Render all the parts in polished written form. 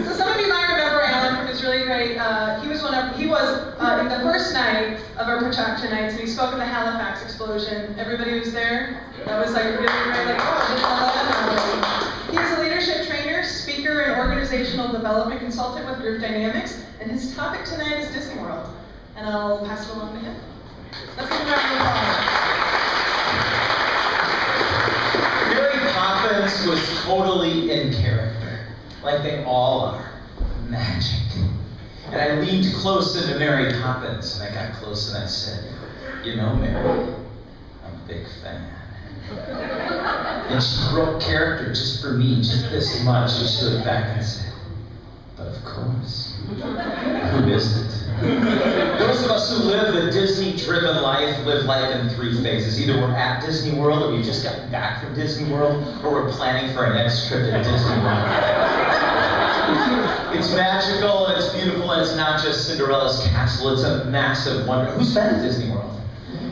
So some of you might remember Alan from his really great, he was in the first night of our protraction nights, and he spoke of the Halifax explosion. Everybody was there? That was like really great, like, oh, I didn't know that happened. He is a leadership trainer, speaker, and organizational development consultant with Group Dynamics, and his topic tonight is Disney World. And I'll pass it along to him. Let's give him a round of applause. Mary Poppins was totally in character, like they all are. Magic. And I leaned close into Mary Poppins, and I got close and I said, you know, Mary, I'm a big fan. And she broke character just for me, just this much. She stood back and said, but of course, who isn't? Those of us who live the Disney-driven life live life in three phases. Either we're at Disney World, or we've just gotten back from Disney World, or we're planning for our next trip to Disney World. It's magical, and it's beautiful, and it's not just Cinderella's castle, it's a massive wonder. Who's been to Disney World?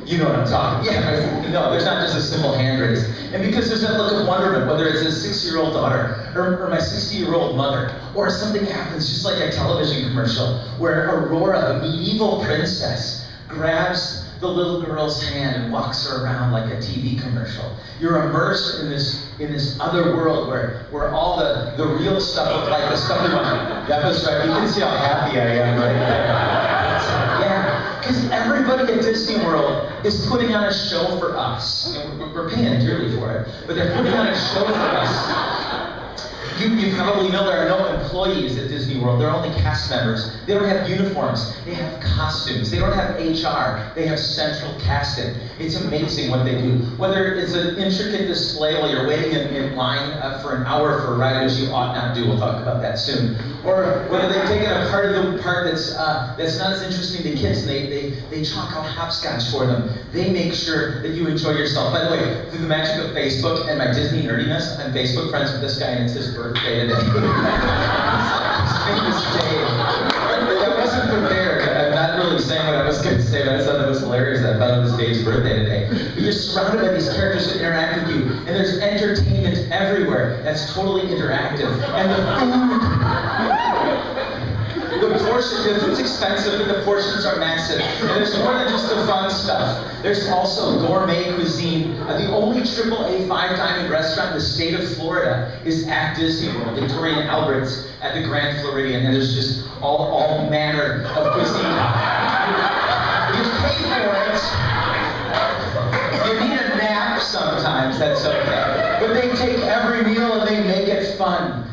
You know what I'm talking about. Yeah, no, there's not just a simple hand raise. And because there's that look of wonderment, whether it's a 6-year-old daughter, or my 60-year-old mother, or something happens just like a television commercial, where Aurora, the medieval princess, grabs the little girl's hand and walks her around like a TV commercial. You're immersed in this other world where all the real stuff of like the stuff we want. That was right. You can see how happy I am right there. Yeah, because everybody at Disney World is putting on a show for us. And we're paying dearly for it, but they're putting on a show for us. You probably know there are no employees at Disney World. They're only cast members. They don't have uniforms. They have costumes. They don't have HR. They have central casting. It's amazing what they do. Whether it's an intricate display while you're waiting in line for an hour for a ride, which you ought not do. We'll talk about that soon. Or whether they've taken a part of the park that's not as interesting to kids, and they chalk out hopscotch for them. They make sure that you enjoy yourself. By the way, through the magic of Facebook and my Disney nerdiness, I'm Facebook friends with this guy, and it's his birthday today. His name is Dave. I wasn't prepared. I'm not really saying what I was going to say, but I just thought that was hilarious that I found it was Dave's birthday today. But you're surrounded by these characters that interact with you, and there's entertainment everywhere that's totally interactive. And the food's expensive, but the portions are massive. And there's more than just the fun stuff. There's also gourmet cuisine. The only AAA 5-diamond restaurant in the state of Florida is at Disney World, Victoria and Albert's at the Grand Floridian, and there's just all manner of cuisine. You pay for it. You need a nap sometimes, that's okay. But they take every meal and they make it fun.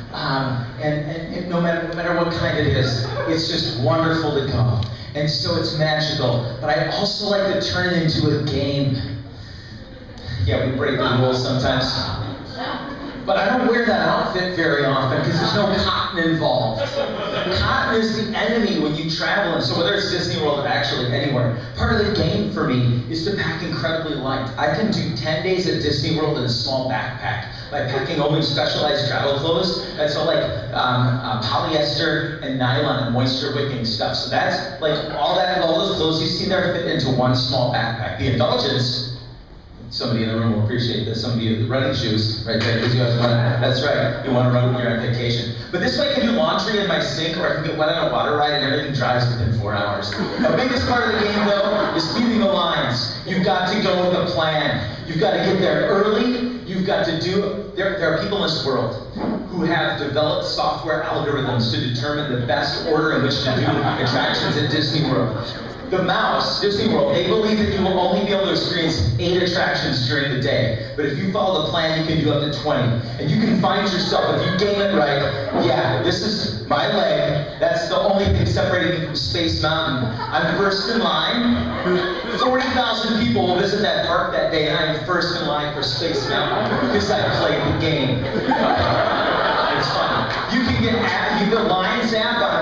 And no matter what kind it is, it's just wonderful to go. And so it's magical. But I also like to turn it into a game. Yeah, we break the rules sometimes. But I don't wear that outfit very often because there's no cotton involved. Cotton is the enemy when you travel, and so whether it's Disney World or actually anywhere, part of the game for me is to pack incredibly light. I can do 10 days at Disney World in a small backpack by packing only specialized travel clothes. That's all like polyester and nylon and moisture wicking stuff. So that's like all those clothes you see there fit into one small backpack. The indulgence. Somebody in the room will appreciate this. Some of you, the running shoes, right there, because you guys want to, that's right, you want to run when you're on vacation. But this way I can do laundry in my sink, or I can get wet on a water ride, and everything dries within 4 hours. The biggest part of the game, though, is feeding the lines. You've got to go with a plan. You've got to get there early. You've got to do, there are people in this world who have developed software algorithms to determine the best order in which to do attractions at Disney World. The mouse, Disney World, they believe that you will only be able to experience 8 attractions during the day. But if you follow the plan, you can do up to 20. And you can find yourself, if you game it right, yeah, this is my leg. That's the only thing separating me from Space Mountain. I'm first in line. 40,000 people will visit that park that day, and I am first in line for Space Mountain because I played the game. It's fun. You can get the Lines app on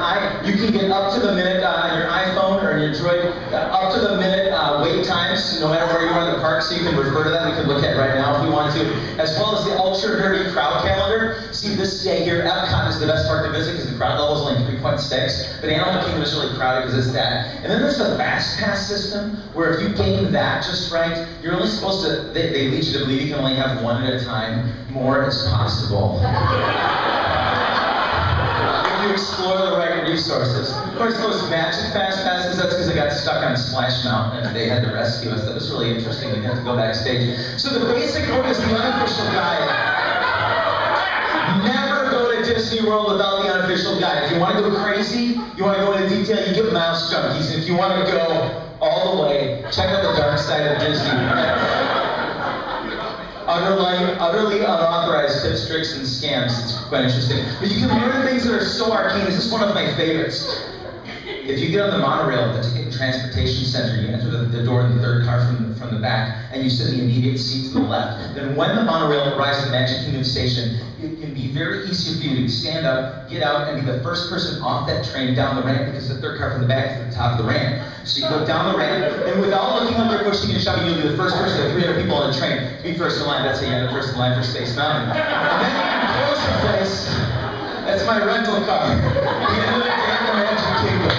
you can get up to the minute on your iPhone or your Droid, up to the minute wait times, no matter where you are in the park, so you can refer to that. We can look at right now if we want to, as well as the ultra nerdy crowd calendar. See, this day here, Epcot is the best park to visit because the crowd level is only 3.6, but Animal Kingdom is really crowded because it's that. And then there's the Fast Pass system, where if you game that just right, you're only supposed to, they lead you to believe you can only have one at a time. More is possible. If you explore the right resources. Of course, those magic fast passes, that's because I got stuck on Splash Mountain and they had to rescue us. That was really interesting. We had to go backstage. So the basic book is the unofficial guide. Never go to Disney World without the unofficial guide. If you want to go crazy, you want to go into detail, you get Mouse Junkies. If you want to go all the way, check out the dark side of Disney. Utterly unauthorized tips, tricks, and scams. It's quite interesting. But you can learn things that are so arcane. This is one of my favorites. If you get on the monorail at the Ticket and Transportation Center, you enter the door in the third car from the back, and you sit in the immediate seat to the left. Then when the monorail arrives at Magic Kingdom Station, it can be very easy for you to stand up, get out, and be the first person off that train down the ramp, because the third car from the back is at the top of the ramp. So you go down the ramp, and without looking like you're pushing and shoving, you'll be the first person of 300 people on the train to be first in line. That's how you end up first in line for Space Mountain. And then you close the place. That's my rental car. The end of the day in the Magic Kingdom.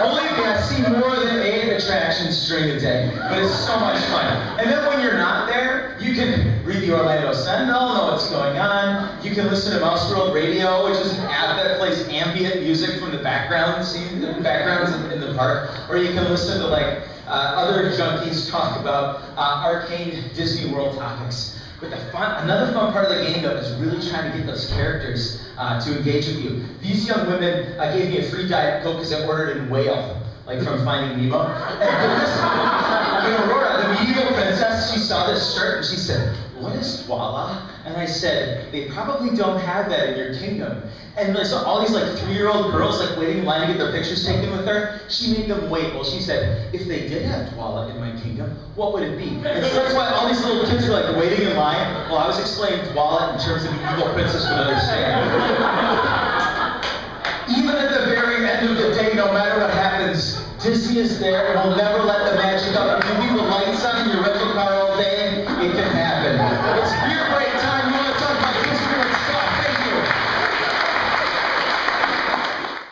Believe me, I see more than 8 attractions during the day, but it's so much fun. And then when you're not there, you can read the Orlando Sentinel, know what's going on. You can listen to Mouse World Radio, which is an app that plays ambient music from the backgrounds in the park. Or you can listen to like other junkies talk about arcane Disney World topics. But another fun part of the game though is really trying to get those characters to engage with you. These young women gave me a free Diet Coke because I ordered in whale, like from Finding Nemo. And Aurora, the medieval princess, she saw this shirt and she said, "What is Dwala?" And I said, "They probably don't have that in your kingdom." And I saw all these like 3-year-old girls like waiting in line to get their pictures taken with her. She made them wait. Well, she said, "If they did have Dwala in my kingdom, what would it be?" And so that's why all these little kids were like waiting in line while I was explaining Dwala in terms of the evil princess would understand. Even at the very end of the day, no matter what happens, Disney is there and will never let the magic up. If you leave the lights on in your rental car